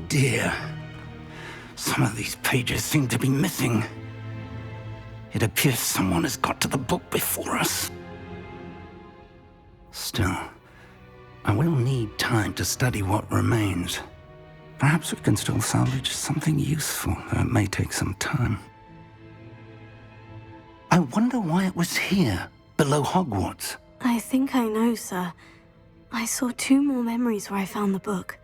dear. Some of these pages seem to be missing. It appears someone has got to the book before us. Still, I will need time to study what remains. Perhaps we can still salvage something useful, though it may take some time. I wonder why it was here, below Hogwarts. I think I know, sir. I saw 2 more memories where I found the book.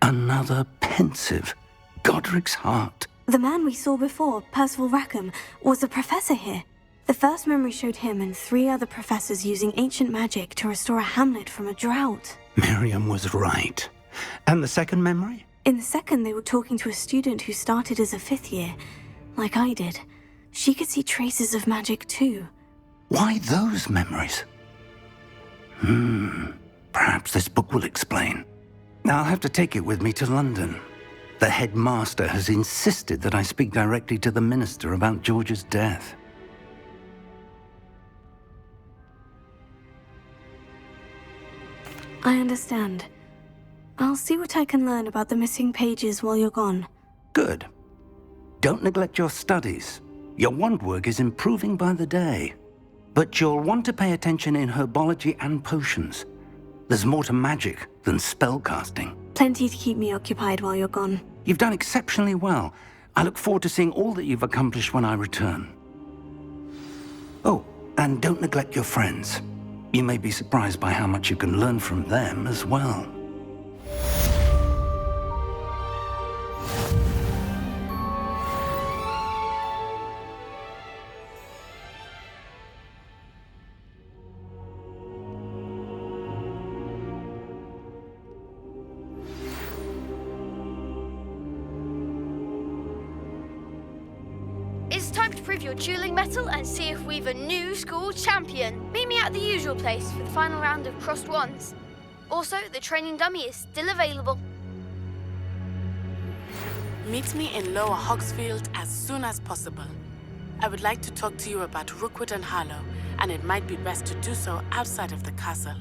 Another pensive. Godric's heart. The man we saw before, Percival Rackham, was a professor here. The first memory showed him and 3 other professors using ancient magic to restore a hamlet from a drought. Miriam was right. And the second memory? In the second, they were talking to a student who started as a 5th year, like I did. She could see traces of magic too. Why those memories? Perhaps this book will explain. I'll have to take it with me to London. The headmaster has insisted that I speak directly to the minister about George's death. I understand. I'll see what I can learn about the missing pages while you're gone. Good. Don't neglect your studies. Your wand work is improving by the day. But you'll want to pay attention in herbology and potions. There's more to magic than spellcasting. Plenty to keep me occupied while you're gone. You've done exceptionally well. I look forward to seeing all that you've accomplished when I return. Oh, and don't neglect your friends. You may be surprised by how much you can learn from them as well. It's time to prove your dueling mettle and see if we've a new school champion. Meet me at the usual place for the final round of crossed wands. Also, the training dummy is still available. Meet me in Lower Hogsfield as soon as possible. I would like to talk to you about Rookwood and Harlow, and it might be best to do so outside of the castle.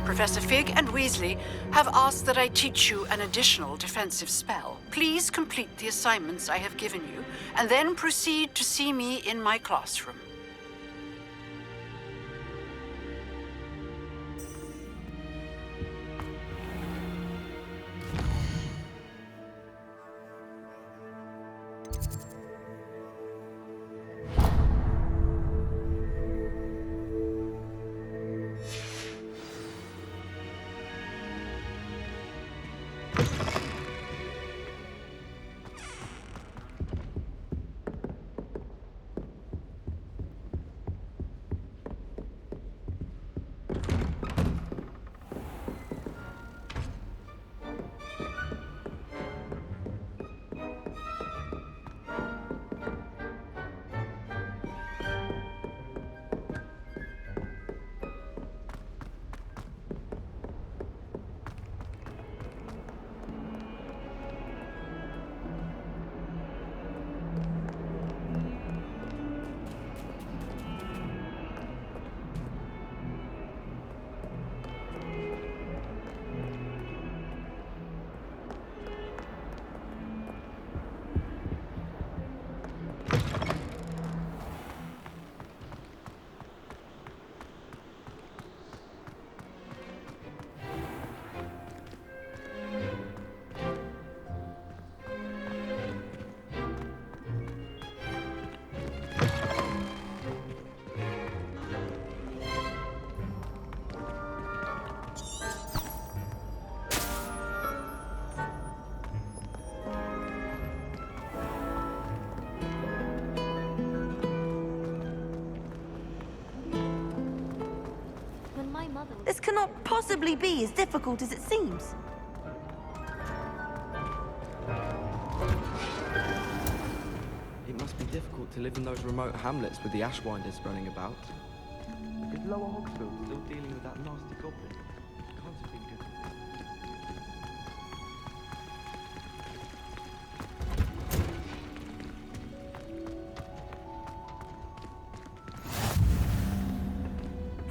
Professor Fig and Weasley have asked that I teach you an additional defensive spell. Please complete the assignments I have given you, and then proceed to see me in my classroom. This cannot possibly be as difficult as it seems. It must be difficult to live in those remote hamlets with the Ashwinders running about. Is Lower Hogsfield still dealing with that nasty goblin? Can't have been good.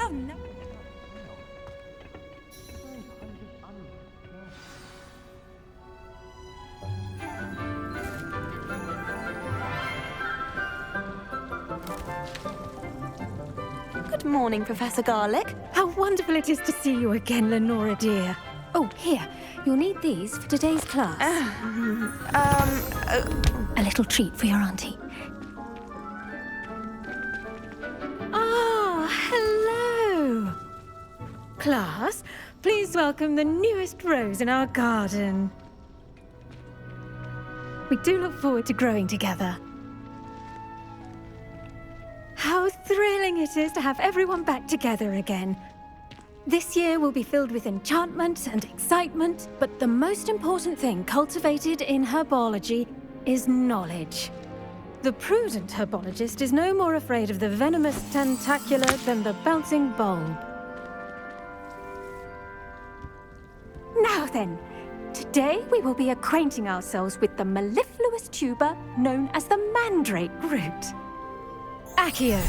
Oh no. Good morning, Professor Garlick. How wonderful it is to see you again, Lenora dear. Oh, here. You'll need these for today's class. A little treat for your auntie. Ah, hello. Class, please welcome the newest rose in our garden. We do look forward to growing together. How thrilling it is to have everyone back together again. This year will be filled with enchantment and excitement, but the most important thing cultivated in herbology is knowledge. The prudent herbologist is no more afraid of the venomous tentacula than the bouncing bulb. Now then, today we will be acquainting ourselves with the mellifluous tuber known as the mandrake root. Accio.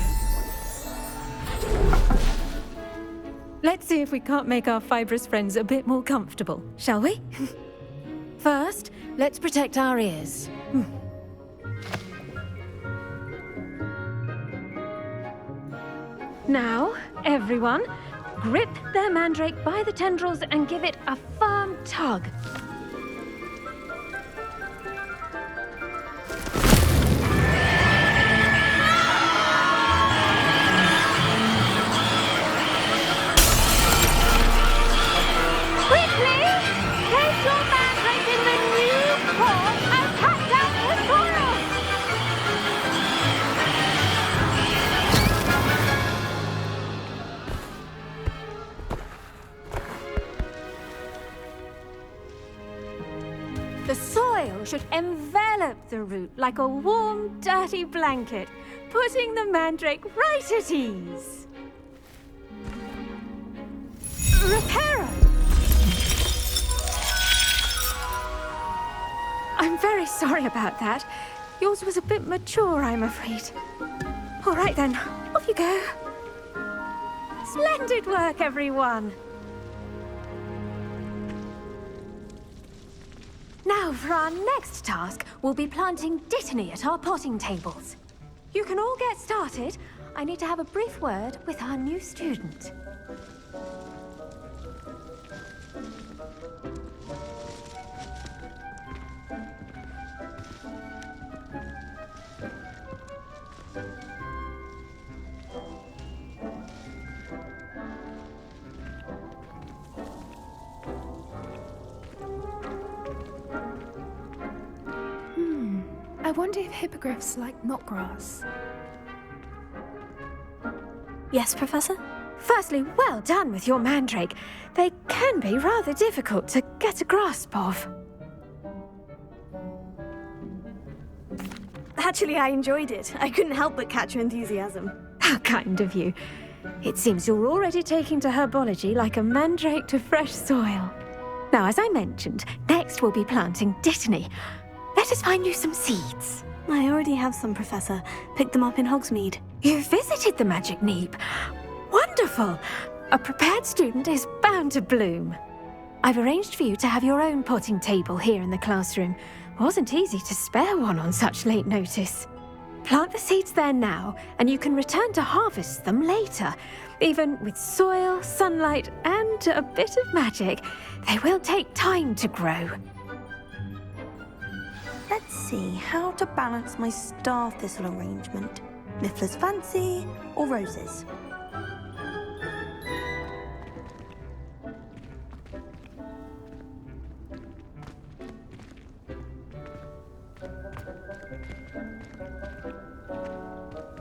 Let's see if we can't make our fibrous friends a bit more comfortable, shall we? First, let's protect our ears. Now, everyone, grip their mandrake by the tendrils and give it a firm tug. The soil should envelop the root like a warm, dirty blanket, putting the mandrake right at ease. Reparo! I'm very sorry about that. Yours was a bit mature, I'm afraid. All right then, off you go. Splendid work, everyone! Now, for our next task, we'll be planting dittany at our potting tables. You can all get started. I need to have a brief word with our new student. I wonder if hippogriffs like knotgrass. Yes, Professor? Firstly, well done with your mandrake. They can be rather difficult to get a grasp of. Actually, I enjoyed it. I couldn't help but catch your enthusiasm. How kind of you. It seems you're already taking to herbology like a mandrake to fresh soil. Now, as I mentioned, next we'll be planting dittany. Let us find you some seeds. I already have some, Professor. Picked them up in Hogsmeade. You visited the Magic Neep. Wonderful! A prepared student is bound to bloom. I've arranged for you to have your own potting table here in the classroom. Wasn't easy to spare one on such late notice. Plant the seeds there now, and you can return to harvest them later. Even with soil, sunlight, and a bit of magic, they will take time to grow. Let's see how to balance my star thistle arrangement. Niffler's fancy or roses?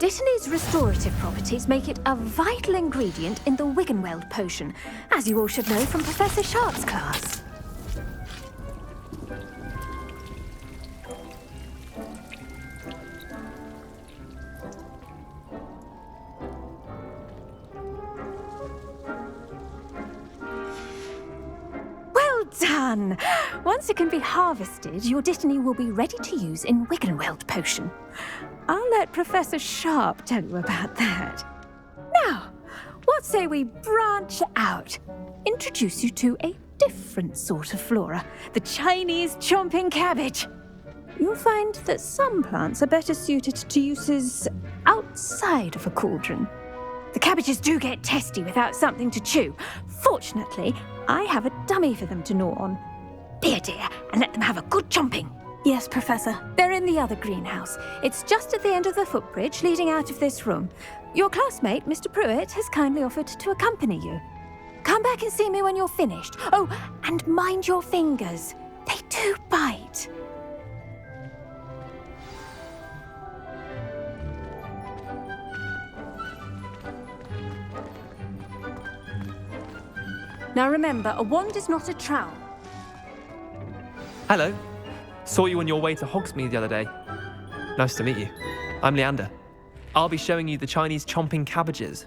Dittany's restorative properties make it a vital ingredient in the Wiggenweld potion, as you all should know from Professor Sharp's class. Well done! Once it can be harvested, your Dittany will be ready to use in Wiggenweld potion. I'll let Professor Sharp tell you about that. Now, what say we branch out? Introduce you to a different sort of flora, the Chinese chomping cabbage. You'll find that some plants are better suited to uses outside of a cauldron. The cabbages do get testy without something to chew. Fortunately, I have a dummy for them to gnaw on. Be a dear and let them have a good chomping. Yes, Professor. They're in the other greenhouse. It's just at the end of the footbridge leading out of this room. Your classmate, Mr. Pruitt, has kindly offered to accompany you. Come back and see me when you're finished. Oh, and mind your fingers. They do bite. Now remember, a wand is not a trowel. Hello. Saw you on your way to Hogsmeade the other day. Nice to meet you. I'm Leander. I'll be showing you the Chinese chomping cabbages.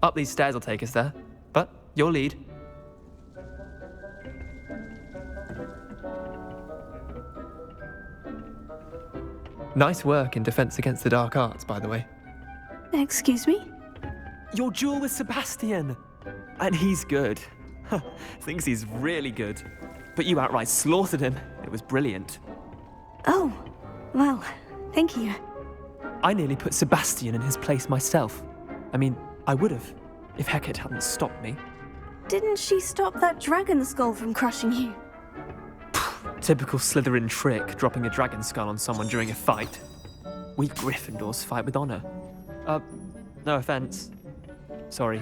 Up these stairs will take us there, but your lead. Nice work in Defense Against the Dark Arts, by the way. Excuse me? Your duel with Sebastian! And he's good. Thinks he's really good. But you outright slaughtered him. It was brilliant. Oh, well, thank you. I nearly put Sebastian in his place myself. I mean, I would have, if Hecate hadn't stopped me. Didn't she stop that dragon skull from crushing you? Typical Slytherin trick, dropping a dragon skull on someone during a fight. We Gryffindors fight with honor. No offense. Sorry.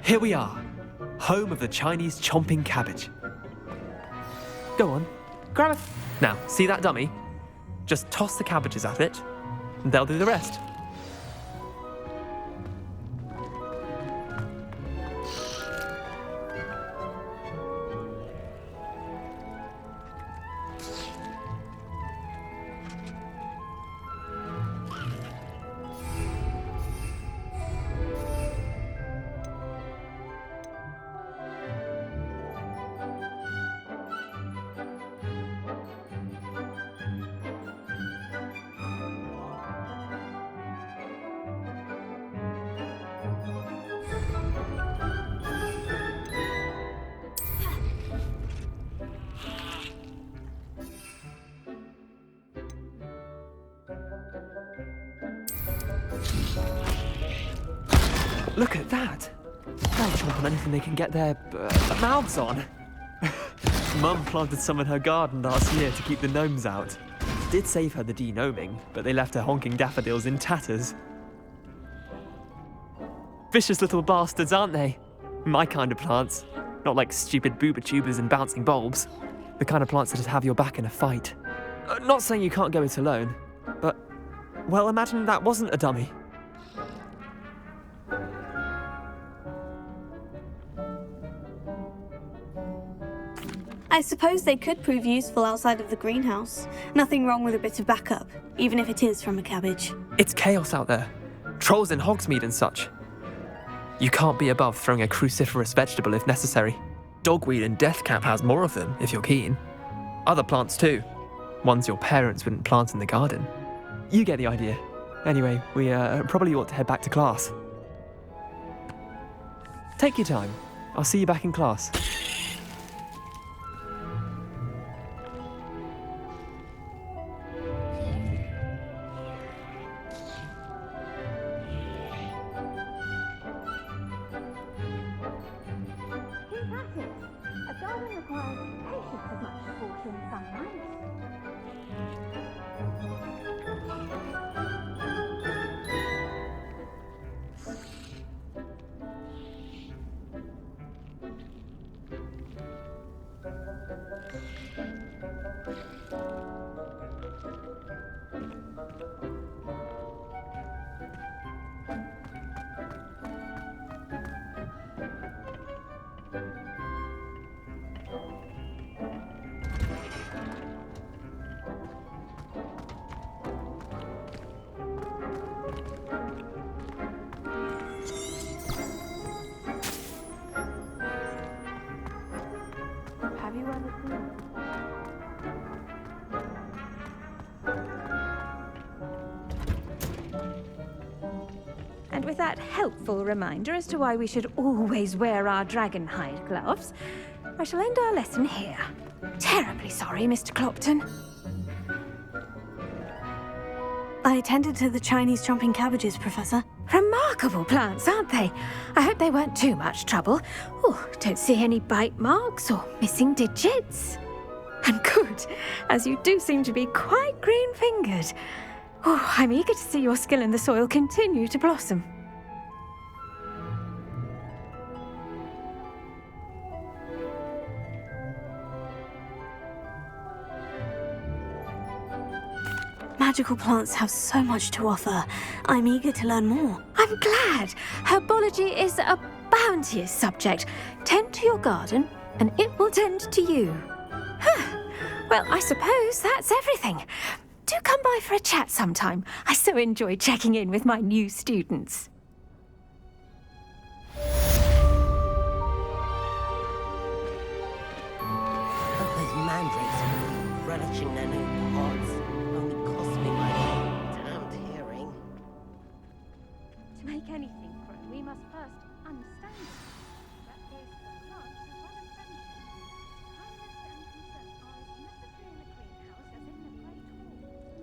Here we are, home of the Chinese chomping cabbage. Go on, grab it. Now, see that dummy? Just toss the cabbages at it, and they'll do the rest. Look at that! They'll chomp on anything they can get their mouths on. Mum planted some in her garden last year to keep the gnomes out. Did save her the de-gnoming, but they left her honking daffodils in tatters. Vicious little bastards, aren't they? My kind of plants. Not like stupid booba tubers and bouncing bulbs. The kind of plants that'd have your back in a fight. Not saying you can't go it alone, but, well, imagine that wasn't a dummy. I suppose they could prove useful outside of the greenhouse. Nothing wrong with a bit of backup, even if it is from a cabbage. It's chaos out there. Trolls in Hogsmeade and such. You can't be above throwing a cruciferous vegetable if necessary. Dogweed and Deathcap has more of them, if you're keen. Other plants too. Ones your parents wouldn't plant in the garden. You get the idea. Anyway, we probably ought to head back to class. Take your time. I'll see you back in class. with that helpful reminder as to why we should always wear our dragon hide gloves, I shall end our lesson here. Terribly sorry, Mr. Clopton. I attended to the Chinese chomping cabbages, Professor. Remarkable plants, aren't they? I hope they weren't too much trouble. Oh, don't see any bite marks or missing digits. And good, as you do seem to be quite green-fingered. Oh, I'm eager to see your skill in the soil continue to blossom. Magical plants have so much to offer. I'm eager to learn more. I'm glad. Herbology is a bounteous subject. Tend to your garden, and it will tend to you. Well, I suppose that's everything. Do come by for a chat sometime. I so enjoy checking in with my new students. Those mandrakes are relishing their new pods. Only cost me my damned hearing. To make anything grow, we must first understand it. That goes for plants as well as friendship. Kindness and concern are as necessary in the greenhouse as in the great hall.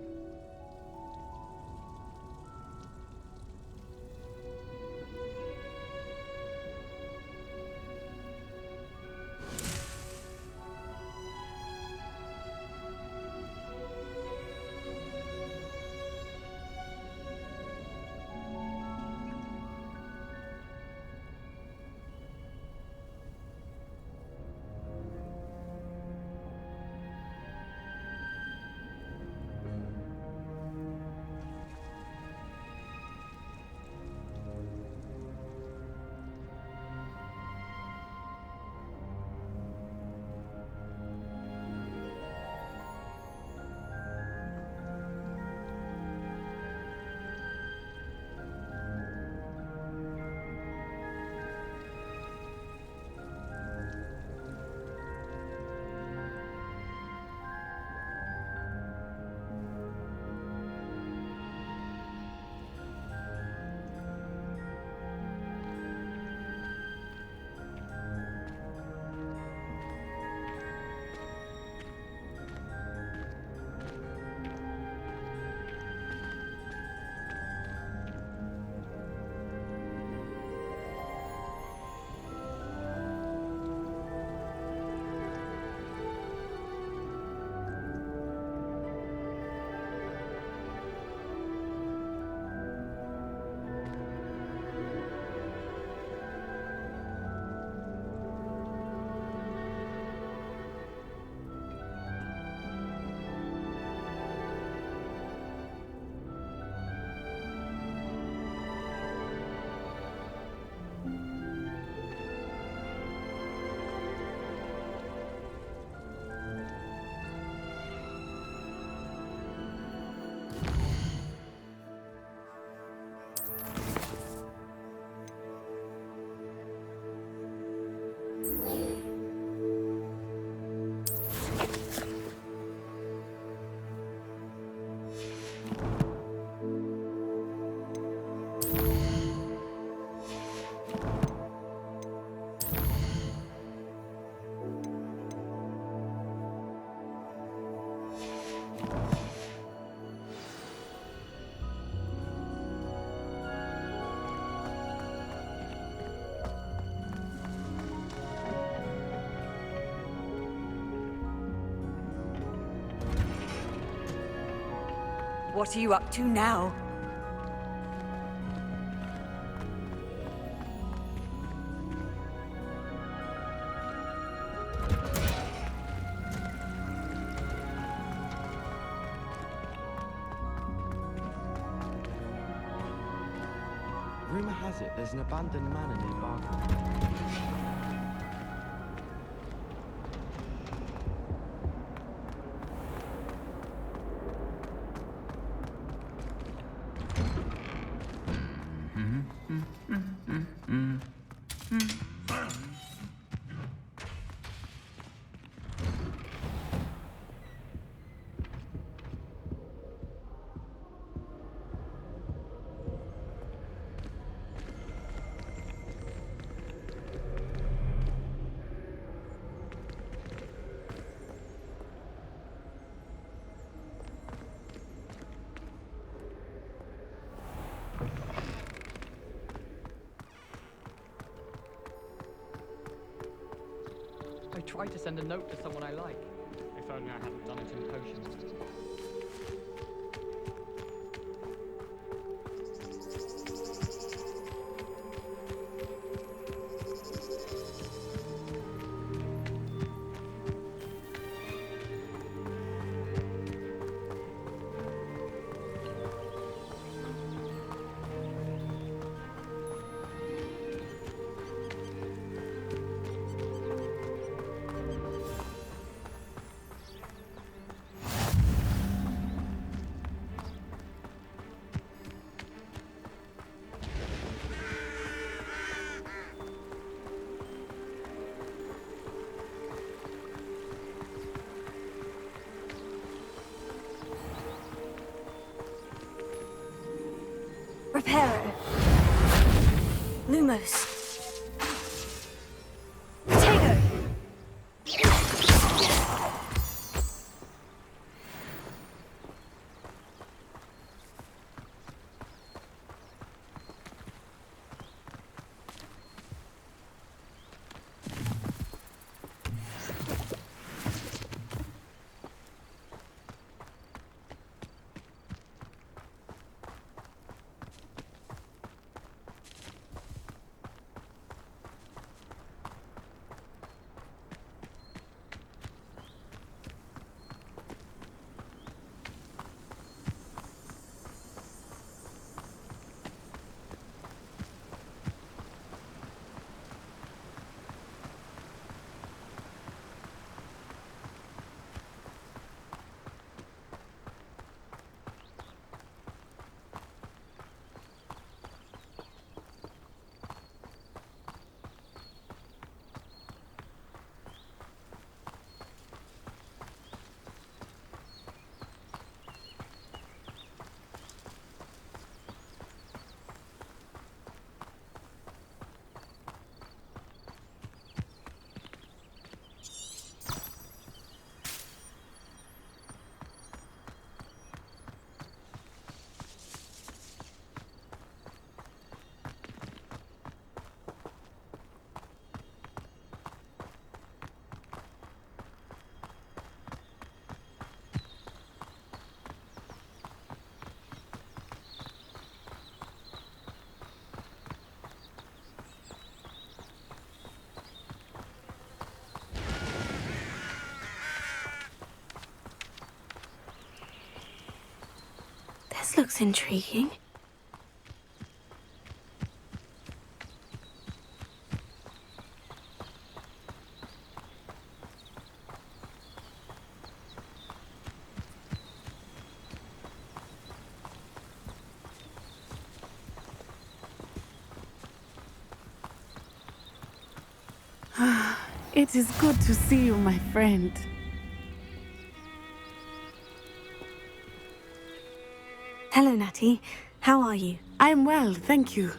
What are you up to now? Rumor has it there's an abandoned manor near Barking. tried to send a note to someone I like. If only I hadn't done it in potions. Reparo. Lumos. Potato. This looks intriguing. It is good to see you, my friend. Hello, Natty. How are you? I'm well, thank you.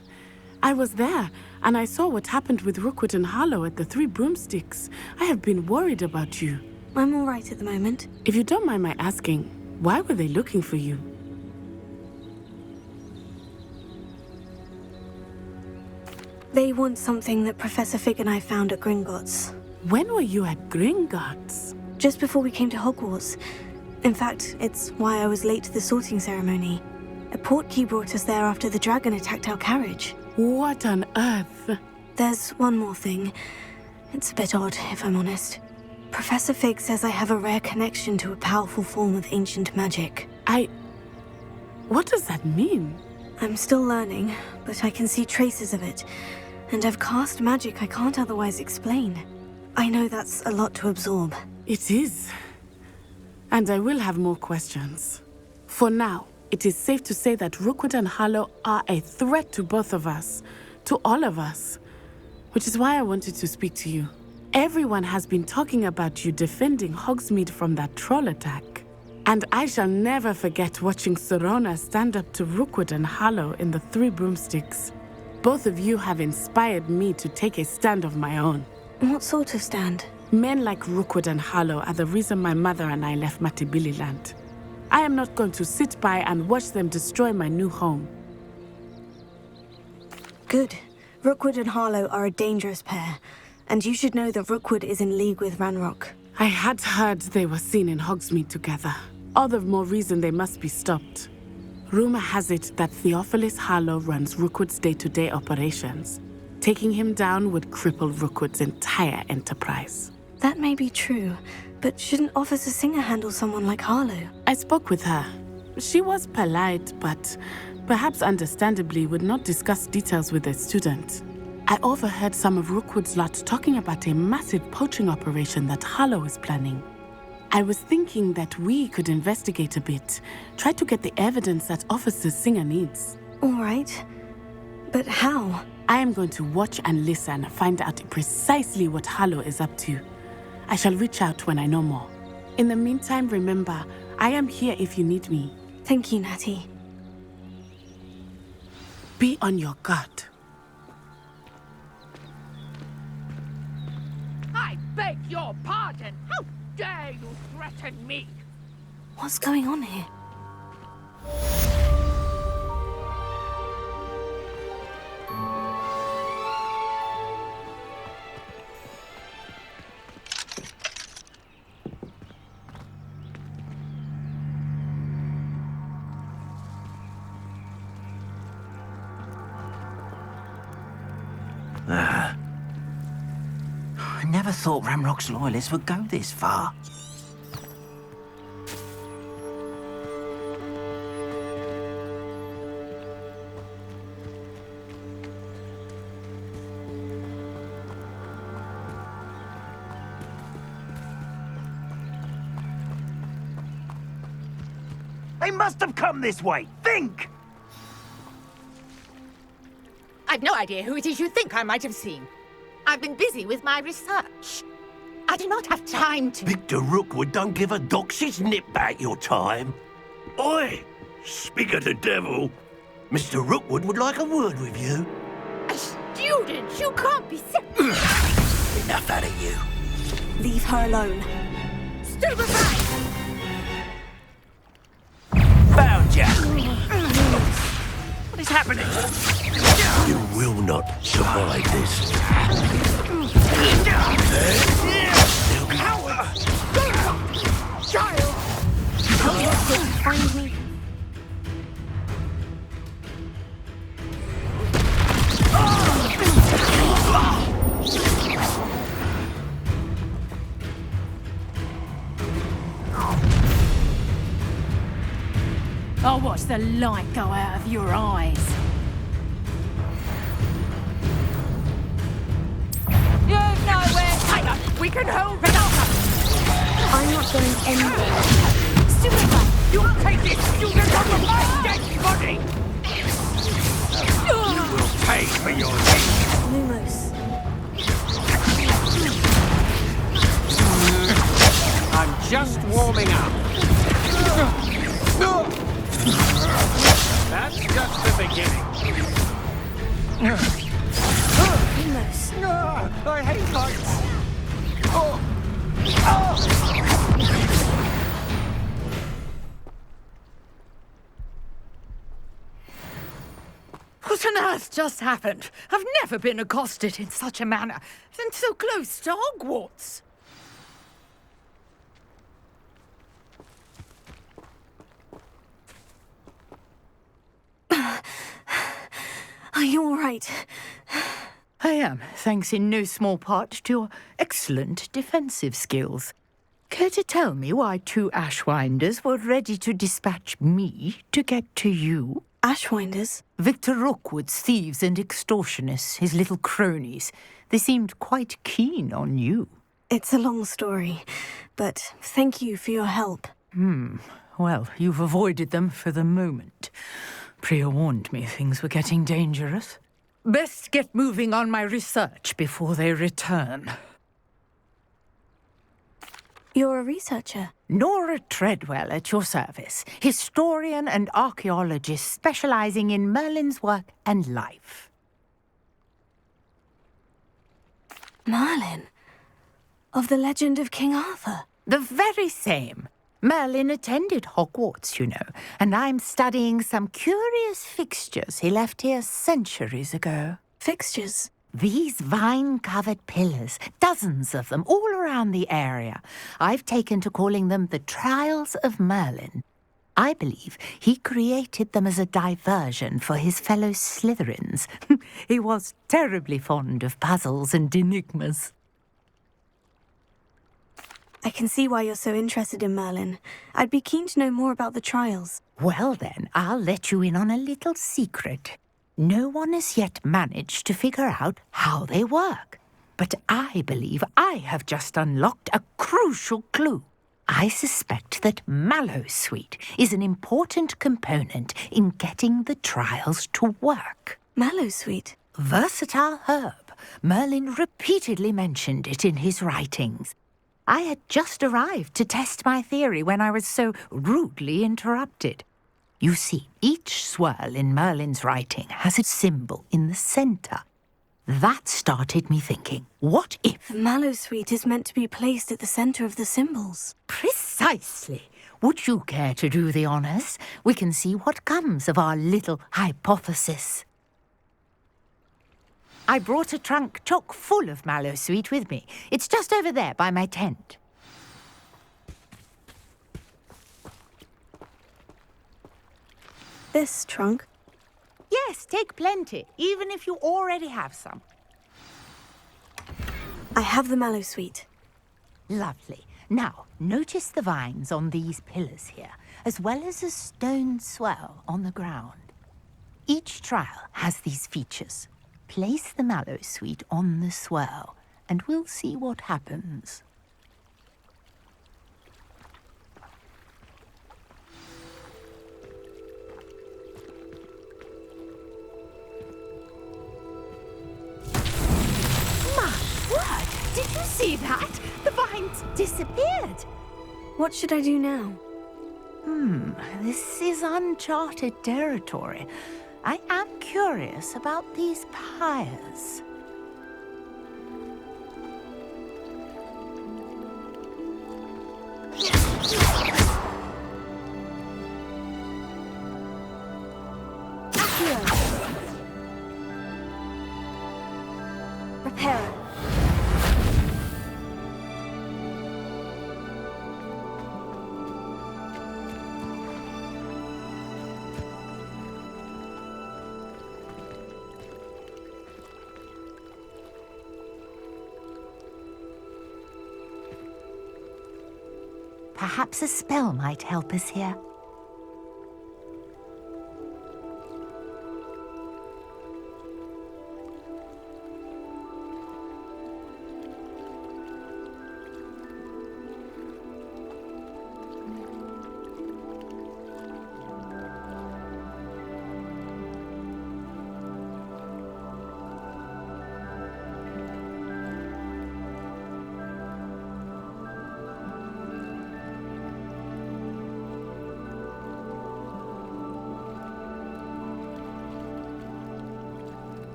I was there, and I saw what happened with Rookwood and Harlow at the Three Broomsticks. I have been worried about you. I'm all right at the moment. If you don't mind my asking, why were they looking for you? They want something that Professor Fig and I found at Gringotts. When were you at Gringotts? Just before we came to Hogwarts. In fact, it's why I was late to the sorting ceremony. A portkey brought us there after the dragon attacked our carriage. What on earth? There's one more thing. It's a bit odd, if I'm honest. Professor Fig says I have a rare connection to a powerful form of ancient magic. What does that mean? I'm still learning, but I can see traces of it. And I've cast magic I can't otherwise explain. I know that's a lot to absorb. It is. And I will have more questions. For now, it is safe to say that Rookwood and Harlow are a threat to both of us, to all of us. Which is why I wanted to speak to you. Everyone has been talking about you defending Hogsmeade from that troll attack. And I shall never forget watching Sorona stand up to Rookwood and Harlow in the Three Broomsticks. Both of you have inspired me to take a stand of my own. What sort of stand? Men like Rookwood and Harlow are the reason my mother and I left Matibili-land. I am not going to sit by and watch them destroy my new home. Good. Rookwood and Harlow are a dangerous pair. and you should know that Rookwood is in league with Ranrock. I had heard they were seen in Hogsmeade together. All the more reason they must be stopped. Rumor has it that Theophilus Harlow runs Rookwood's day-to-day operations. Taking him down would cripple Rookwood's entire enterprise. That may be true, but shouldn't Officer Singer handle someone like Harlow? I spoke with her. She was polite, but perhaps understandably would not discuss details with a student. I overheard some of Rookwood's lot talking about a massive poaching operation that Harlow is planning. I was thinking that we could investigate a bit, try to get the evidence that Officer Singer needs. All right. But how? I am going to watch and listen, find out precisely what Harlow is up to. I shall reach out when I know more. In the meantime, remember, I am here if you need me. Thank you, Natty. Be on your guard. I beg your pardon. How dare you threaten me? What's going on here? I never thought Ramrock's loyalists would go this far. They must have come this way. Think! I've no idea who it is you think I might have seen. I've been busy with my research. I do not have time to... Victor Rookwood don't give a doxy's nip back your time. Oi! Speak of the devil. Mr. Rookwood would like a word with you. A student? You can't be sick. Enough out of you. Leave her alone. Stand aside! Found ya! What is happening? You will not survive this. Child! Find me. I'll watch the light go out of your eyes. You've nowhere to... We can hold it up! I'm not going anywhere. Stupid! You'll take this student over my dead body! You will pay for your deeds. Lumos. I'm just warming up. That's just the beginning. Lumos. I hate heights. What on earth just happened? I've never been accosted in such a manner, and so close to Hogwarts. Are you all right? I am, thanks in no small part to your excellent defensive skills. Care to tell me why two Ashwinders were ready to dispatch me to get to you? Ashwinders? Victor Rookwood's thieves and extortionists, his little cronies. They seemed quite keen on you. It's a long story, but thank you for your help. Well, you've avoided them for the moment. Priya warned me things were getting dangerous. Best get moving on my research before they return. You're a researcher? Nora Treadwell at your service, historian and archaeologist specializing in Merlin's work and life. Merlin? Of the legend of King Arthur? The very same. Merlin attended Hogwarts, you know, and I'm studying some curious fixtures he left here centuries ago. Fixtures? These vine-covered pillars, dozens of them, all around the area. I've taken to calling them the Trials of Merlin. I believe he created them as a diversion for his fellow Slytherins. He was terribly fond of puzzles and enigmas. I can see why you're so interested in Merlin. I'd be keen to know more about the trials. Well then, I'll let you in on a little secret. No one has yet managed to figure out how they work. But I believe I have just unlocked a crucial clue. I suspect that Mallowsweet is an important component in getting the trials to work. Mallowsweet? Versatile herb. Merlin repeatedly mentioned it in his writings. I had just arrived to test my theory when I was so rudely interrupted. You see, each swirl in Merlin's writing has a symbol in the centre. That started me thinking, what if... The Mallowsweet is meant to be placed at the centre of the symbols. Precisely. Would you care to do the honours? We can see what comes of our little hypothesis. I brought a trunk chock full of Mallowsweet with me. It's just over there by my tent. This trunk? Yes, take plenty, even if you already have some. I have the Mallowsweet. Lovely. Now, notice the vines on these pillars here, as well as a stone swell on the ground. Each trial has these features. Place the Mallowsweet on the swirl, and we'll see what happens. Did you see that? The vines disappeared. What should I do now? This is uncharted territory. I am curious about these pyres. Reparo. Perhaps a spell might help us here.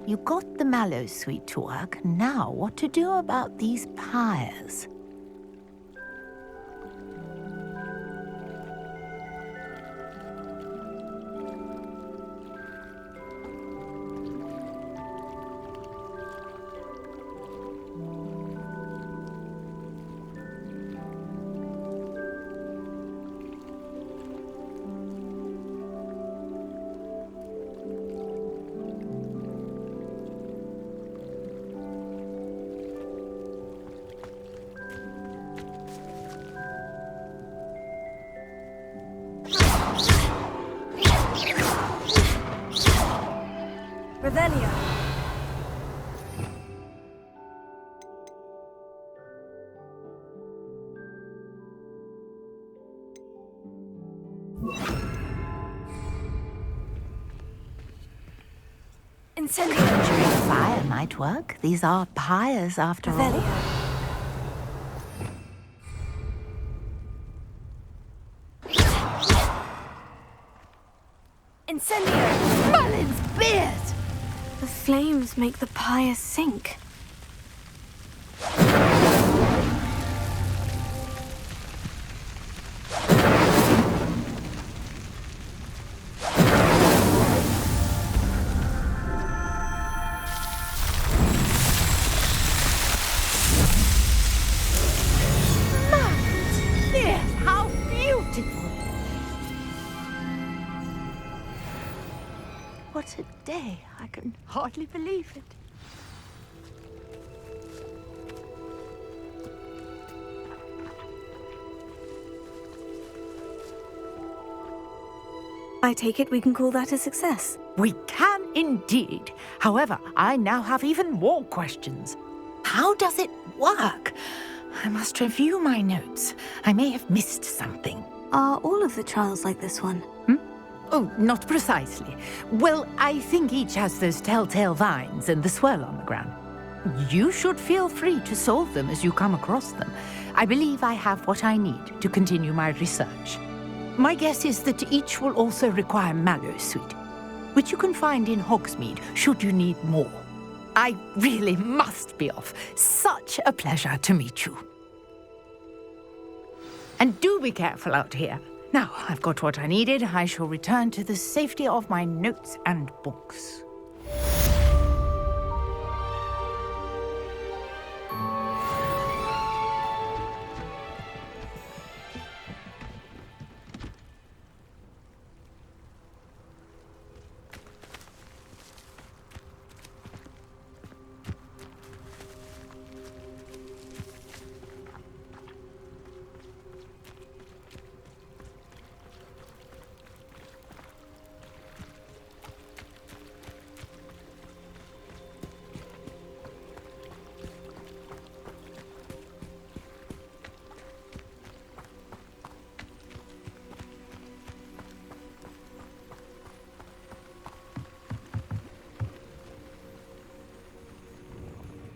You got the Mallowsweet to work. Now what to do about these pyres? Revelio. Incendio. Fire might work. These are pyres after all. Incendio! Merlin's beard! The flames make the pyre sink. What a day. I can hardly believe it. I take it we can call that a success. We can indeed. However, I now have even more questions. How does it work? I must review my notes. I may have missed something. Are all of the trials like this one? Oh, not precisely. Well, I think each has those telltale vines and the swirl on the ground. You should feel free to solve them as you come across them. I believe I have what I need to continue my research. My guess is that each will also require mallow sweet, which you can find in Hogsmeade should you need more. I really must be off. Such a pleasure to meet you. And do be careful out here. Now, I've got what I needed. I shall return to the safety of my notes and books.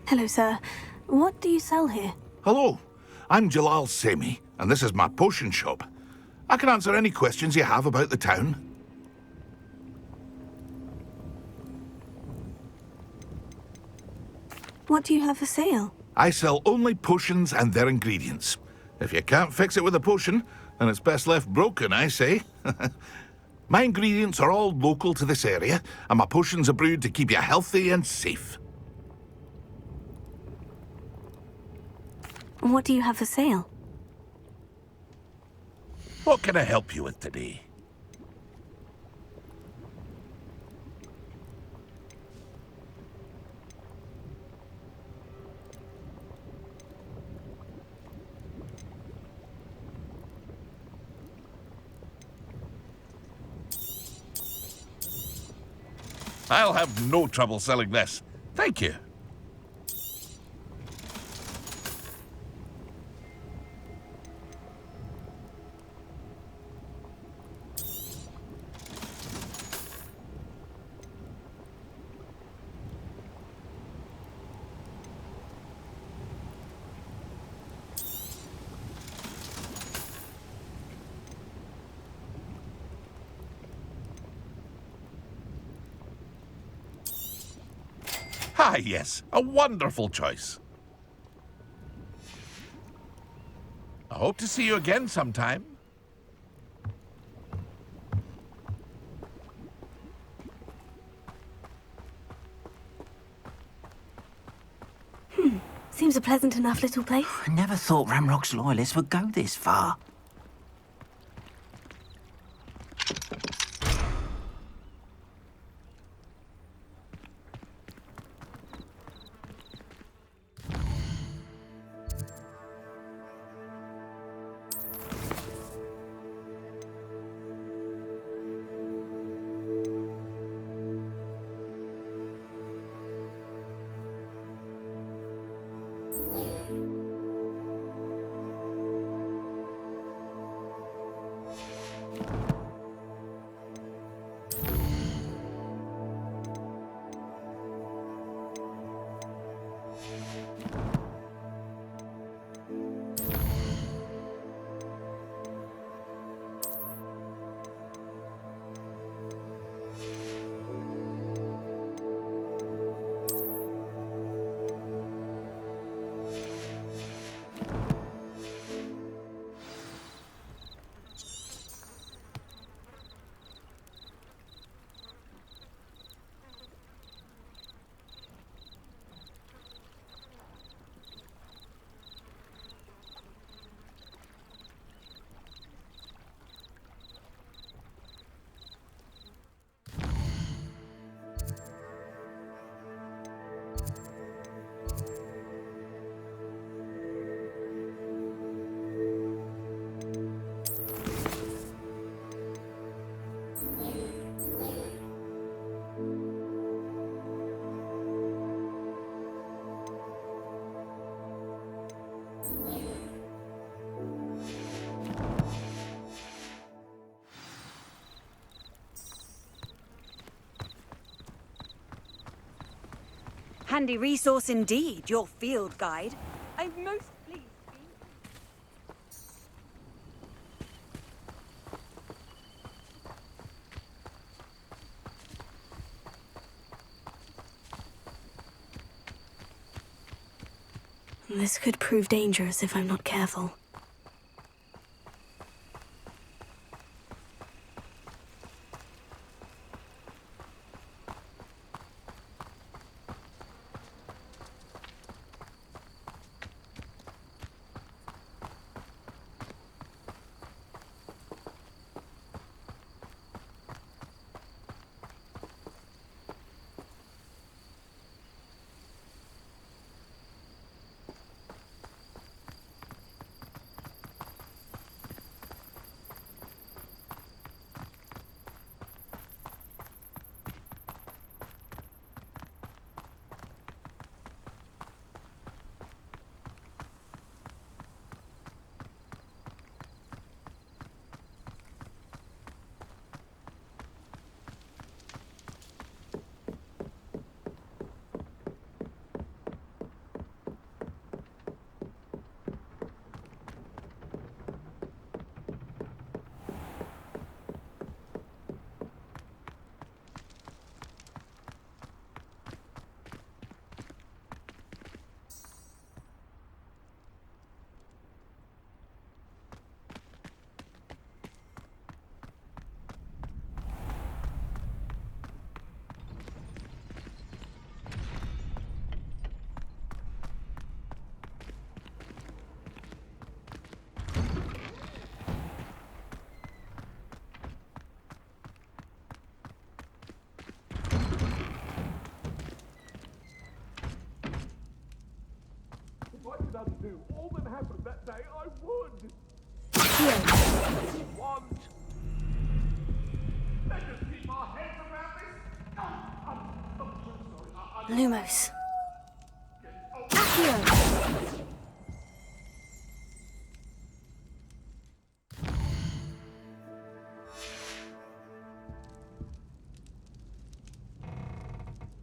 Hello, sir. What do you sell here? Hello, I'm Jalal Semi, and this is my potion shop. I can answer any questions you have about the town. What do you have for sale? I sell only potions and their ingredients. If you can't fix it with a potion, then it's best left broken, I say. My ingredients are all local to this area, and my potions are brewed to keep you healthy and safe. What do you have for sale? What can I help you with today? I'll have no trouble selling this. Thank you. Ah, yes, a wonderful choice. I hope to see you again sometime. Seems a pleasant enough little place. I never thought Ramrock's loyalists would go this far. handy resource indeed, your field guide. I'm most pleased. This could prove dangerous if I'm not careful. If I could undo all that happened that day, I would. Want. Let us keep our heads around this. I'm so sorry. Lumos. Accio!